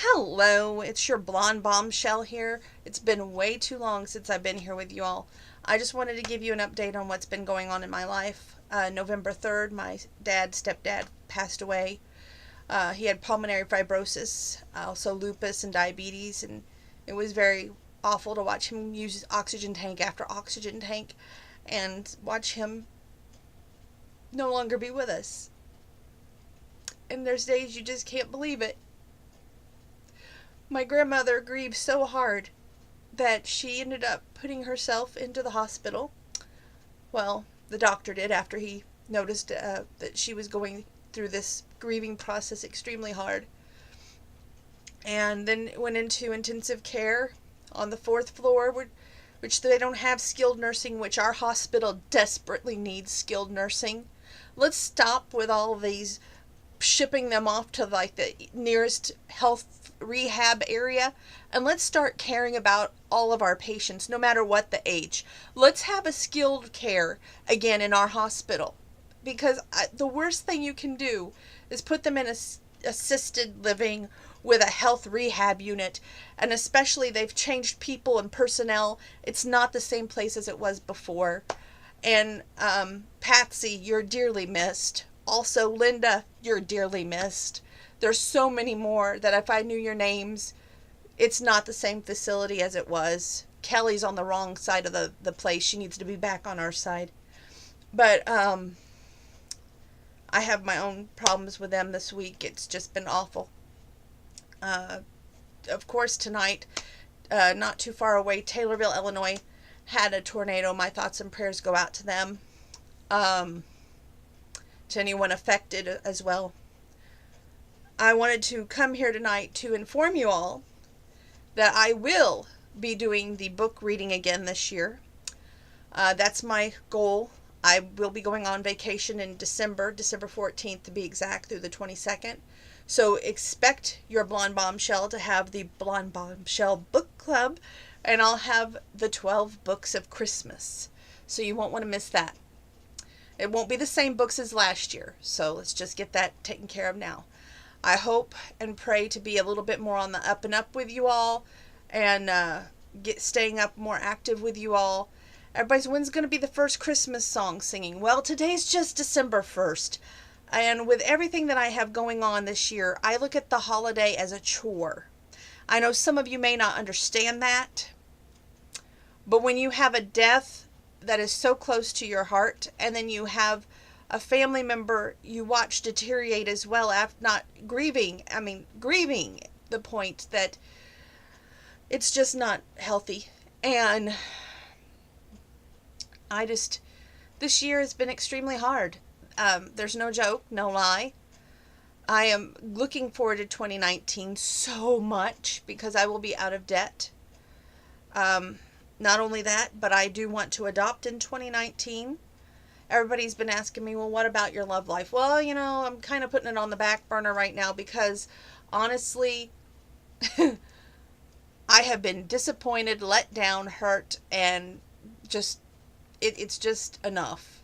Hello, it's your blonde bombshell here. It's been way too long since I've been here with you all. I just wanted to give you an update on what's been going on in my life. November 3rd, my stepdad, passed away. He had pulmonary fibrosis, also lupus and diabetes, and it was very awful to watch him use oxygen tank after oxygen tank and watch him no longer be with us. And there's days you just can't believe it. My grandmother grieved so hard that she ended up putting herself into the hospital. Well, the doctor did after he noticed that she was going through this grieving process extremely hard. And then went into intensive care on the fourth floor, which they don't have skilled nursing, which our hospital desperately needs skilled nursing. Let's stop with all these shipping them off to like the nearest health rehab area, and let's start caring about all of our patients no matter what the age. Let's have a skilled care again in our hospital, because the worst thing you can do is put them in assisted living with a health rehab unit, and especially they've changed people and personnel. It's not the same place as it was before. And Patsy, you're dearly missed. Also, Linda, you're dearly missed. There's so many more that if I knew your names, it's not the same facility as it was. Kelly's on the wrong side of the place. She needs to be back on our side. But I have my own problems with them this week. It's just been awful. Of course, tonight, not too far away, Taylorville, Illinois, had a tornado. My thoughts and prayers go out to them. To anyone affected as well. I wanted to come here tonight to inform you all that I will be doing the book reading again this year. That's my goal. I will be going on vacation in December 14th to be exact, through the 22nd. So expect your Blonde Bombshell to have the Blonde Bombshell book club, and I'll have the 12 books of Christmas. So you won't want to miss that. It won't be the same books as last year, so let's just get that taken care of now. I hope and pray to be a little bit more on the up and up with you all, and staying up more active with you all. Everybody's, when's going to be the first Christmas song singing? Well, today's just December 1st, and with everything that I have going on this year, I look at the holiday as a chore. I know some of you may not understand that, but when you have a death that is so close to your heart, and then you have a family member you watch deteriorate as well, after not grieving the point that it's just not healthy. And this year has been extremely hard. There's no joke, no lie. I am looking forward to 2019 so much because I will be out of debt. Not only that, but I do want to adopt in 2019. Everybody's been asking me, well, what about your love life? Well, I'm kind of putting it on the back burner right now because, honestly, I have been disappointed, let down, hurt, and just, it's just enough,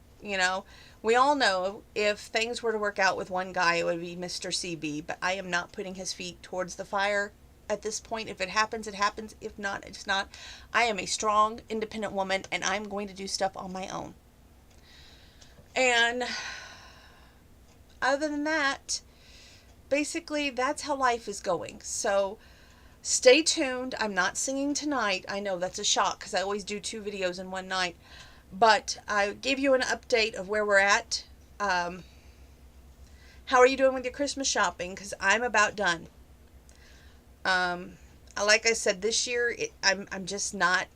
We all know if things were to work out with one guy, it would be Mr. CB, but I am not putting his feet towards the fire at this point. If it happens, it happens. If not, it's not. I am a strong, independent woman, and I'm going to do stuff on my own. And other than that, basically, that's how life is going. So stay tuned. I'm not singing tonight. I know that's a shock because I always do 2 videos in one night. But I gave you an update of where we're at. How are you doing with your Christmas shopping? Because I'm about done. Like I said, this year, I'm just not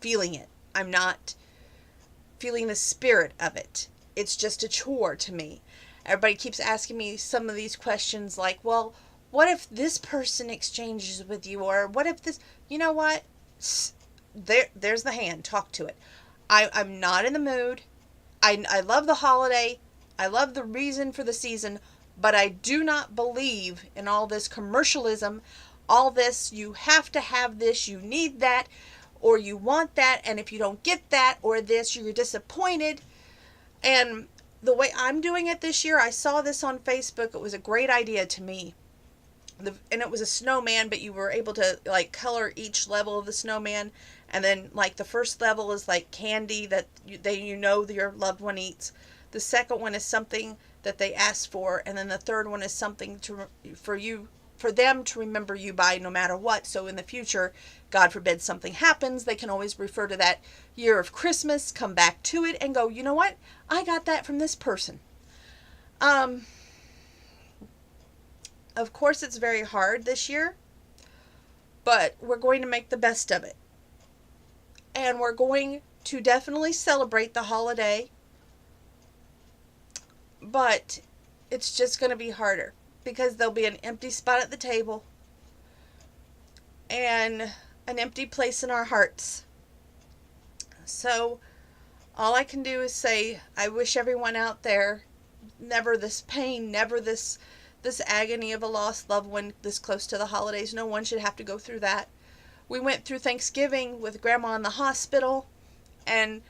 feeling it. I'm not feeling the spirit of it. It's just a chore to me. Everybody keeps asking me some of these questions like, well, what if this person exchanges with you? Or what if this, you know what? There's the hand. Talk to it. I'm not in the mood. I love the holiday. I love the reason for the season. But I do not believe in all this commercialism. All this, you have to have this, you need that, or you want that, and if you don't get that or this, you're disappointed. And the way I'm doing it this year, I saw this on Facebook. It was a great idea to me. and it was a snowman, but you were able to like color each level of the snowman. And then like the first level is like candy that your loved one eats. The second one is something that they asked for, and then the third one is something for them to remember you by no matter what. So in the future, God forbid something happens, they can always refer to that year of Christmas, come back to it, and go, you know what? I got that from this person. Of course, it's very hard this year, but we're going to make the best of it. And we're going to definitely celebrate the holiday, but it's just going to be harder because there'll be an empty spot at the table and an empty place in our hearts. So all I can do is say, I wish everyone out there never this pain, never this agony of a lost loved one this close to the holidays. No one should have to go through that. We went through Thanksgiving with Grandma in the hospital, and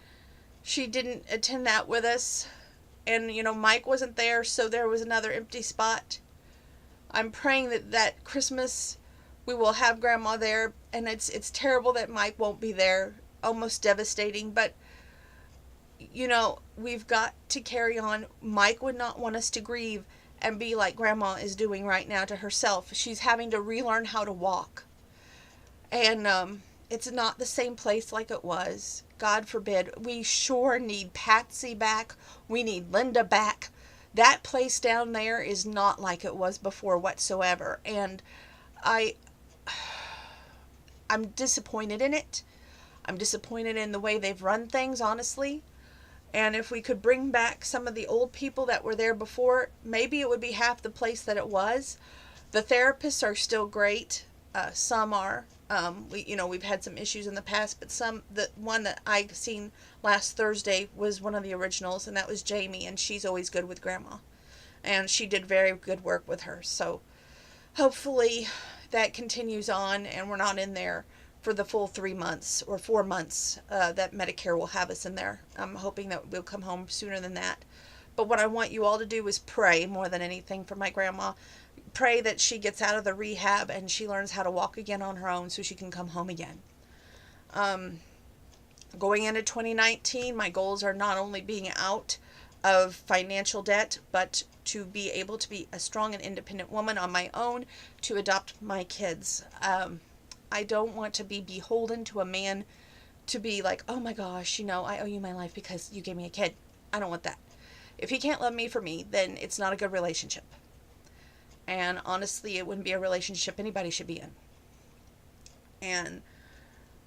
she didn't attend that with us. And, Mike wasn't there, so there was another empty spot. I'm praying that Christmas we will have Grandma there, and it's terrible that Mike won't be there. Almost devastating, but we've got to carry on. Mike would not want us to grieve and be like Grandma is doing right now to herself. She's having to relearn how to walk. And it's not the same place like it was. God forbid. We sure need Patsy back. We need Linda back. That place down there is not like it was before whatsoever. And I'm disappointed in it. I'm disappointed in the way they've run things, honestly. And if we could bring back some of the old people that were there before, maybe it would be half the place that it was. The therapists are still great. Some are. We've had some issues in the past, but the one that I seen last Thursday was one of the originals, and that was Jamie, and she's always good with Grandma. And she did very good work with her. So hopefully that continues on, and we're not in there for the full 3 months or 4 months that Medicare will have us in there. I'm hoping that we'll come home sooner than that. But what I want you all to do is pray more than anything for my grandma. Pray that she gets out of the rehab and she learns how to walk again on her own so she can come home again. Going into 2019, my goals are not only being out of financial debt, but to be able to be a strong and independent woman on my own, to adopt my kids. I don't want to be beholden to a man to be like, oh my gosh, I owe you my life because you gave me a kid. I don't want that. If he can't love me for me, then it's not a good relationship. And honestly, it wouldn't be a relationship anybody should be in. And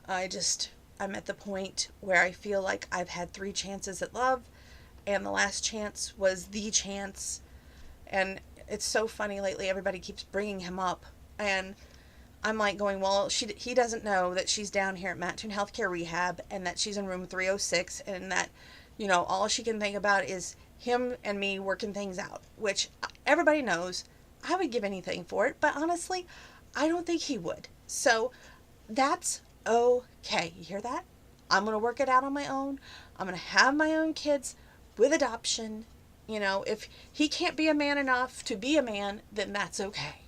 I'm at the point where I feel like I've had 3 chances at love, and the last chance was the chance. And it's so funny lately, everybody keeps bringing him up, and I'm like going, well, he doesn't know that she's down here at Mattoon Healthcare Rehab, and that she's in room 306, and that, all she can think about is him and me working things out, which everybody knows. I would give anything for it, but honestly, I don't think he would. So that's okay. You hear that? I'm going to work it out on my own. I'm going to have my own kids with adoption. If he can't be a man enough to be a man, then that's okay.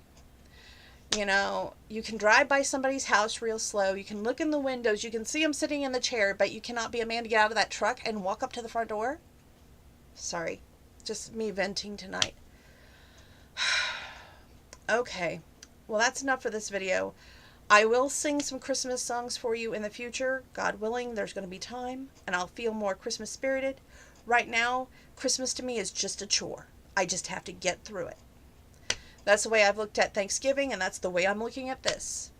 You can drive by somebody's house real slow. You can look in the windows. You can see him sitting in the chair, but you cannot be a man to get out of that truck and walk up to the front door. Sorry, just me venting tonight. Okay, well, that's enough for this video. I will sing some Christmas songs for you in the future. God willing, there's going to be time, and I'll feel more Christmas spirited. Right now, Christmas to me is just a chore. I just have to get through it. That's the way I've looked at Thanksgiving, and that's the way I'm looking at this.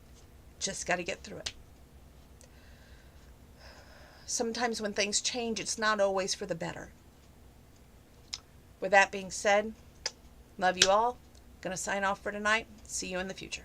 Just got to get through it. Sometimes when things change, it's not always for the better. With that being said, love you all. Gonna sign off for tonight. See you in the future.